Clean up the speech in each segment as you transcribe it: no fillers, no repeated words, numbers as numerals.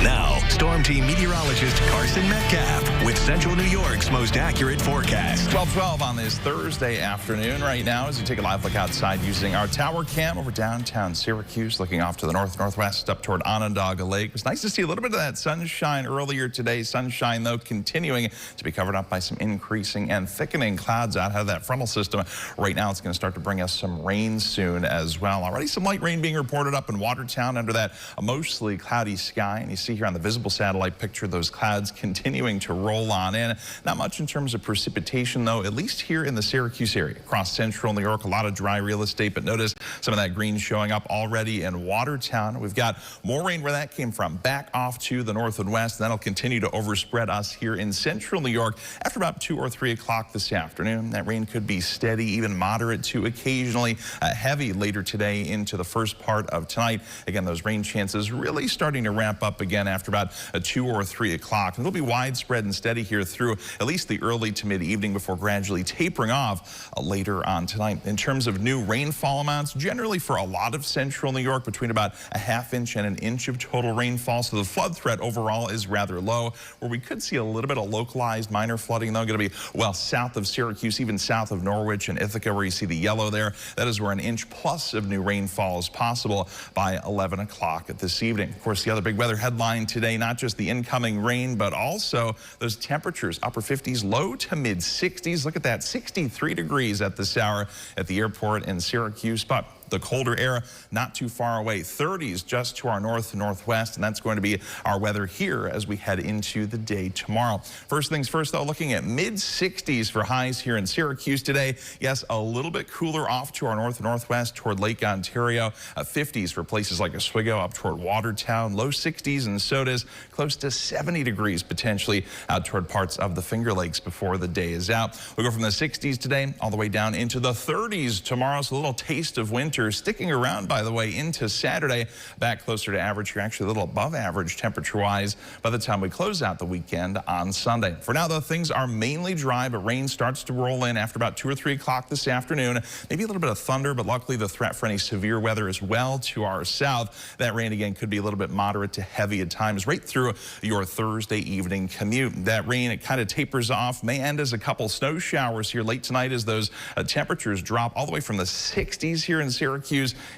Now, Storm Team meteorologist Carson Metcalf with Central New York's most accurate forecast. 12:12 on this Thursday afternoon right now as you take a live look outside using our tower cam over downtown Syracuse, looking off to the northwest up toward Onondaga Lake. It was nice to see a little bit of that sunshine earlier today. Sunshine, though, continuing to be covered up by some increasing and thickening clouds out of that frontal system. Right now, it's going to start to bring us some rain soon as well. Already some light rain being reported up in Watertown under that mostly cloudy sky. And you see here on the visible satellite picture those clouds continuing to roll on in. Not much in terms of precipitation, though, at least here in the Syracuse area. Across central New York, a lot of dry real estate, but notice some of that green showing up already in Watertown. We've got more rain where that came from, back off to the north and west. That'll continue to overspread us here in central New York after about 2 or 3 o'clock this afternoon. That rain could be steady, even moderate to occasionally heavy later today into the first part of tonight. Again, those rain chances really starting to ramp up again after about 2 or 3 o'clock. And it'll be widespread and steady here through at least the early to mid-evening before gradually tapering off later on tonight. In terms of new rainfall amounts, generally for a lot of central New York, between about a ½ inch and 1 inch of total rainfall. So the flood threat overall is rather low. Where we could see a little bit of localized minor flooding, though, going to be well south of Syracuse, even south of Norwich and Ithaca, where you see the yellow there. That is where 1 inch plus of new rainfall is possible by 11 o'clock this evening. Of course, the other big weather headline today, not just the incoming rain, but also those temperatures, upper 50s, low to mid 60s. Look at that, 63 degrees at this hour at the airport in Syracuse. But the colder air not too far away, 30s just to our north and northwest, and that's going to be our weather here as we head into the day tomorrow. First things first, though, looking at mid 60s for highs here in Syracuse today. Yes, a little bit cooler off to our north and northwest toward Lake Ontario. 50s for places like Oswego up toward Watertown. Low 60s in Sodas, close to 70 degrees potentially out toward parts of the Finger Lakes before the day is out. We'll go from the 60s today all the way down into the 30s tomorrow. So a little taste of winter sticking around, by the way, into Saturday. Back closer to average. You're actually a little above average temperature-wise by the time we close out the weekend on Sunday. For now, though, things are mainly dry, but rain starts to roll in after about 2 or 3 o'clock this afternoon. Maybe a little bit of thunder, but luckily the threat for any severe weather as well to our south. That rain, again, could be a little bit moderate to heavy at times right through your Thursday evening commute. That rain, it kind of tapers off, may end as a couple snow showers here late tonight as those temperatures drop all the way from the 60s here in Syracuse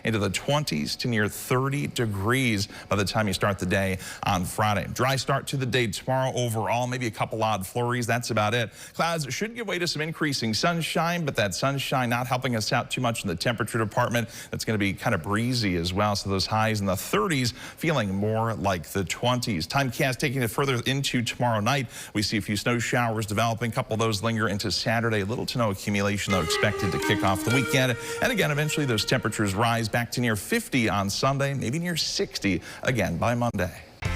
into the 20s to near 30 degrees by the time you start the day on Friday. Dry start to the day tomorrow overall, maybe a couple odd flurries. That's about it. Clouds should give way to some increasing sunshine, but that sunshine not helping us out too much in the temperature department. It's going to be kind of breezy as well. So those highs in the 30s feeling more like the 20s. Timecast taking it further into tomorrow night. We see a few snow showers developing. A couple of those linger into Saturday. Little to no accumulation, though, expected to kick off the weekend. And again, eventually those temperatures rise back to near 50 on Sunday, maybe near 60 again by Monday.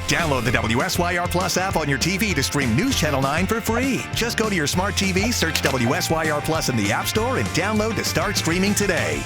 Download the WSYR Plus app on your TV to stream News Channel 9 for free. Just go to your smart TV, search WSYR Plus in the App Store, and download to start streaming today.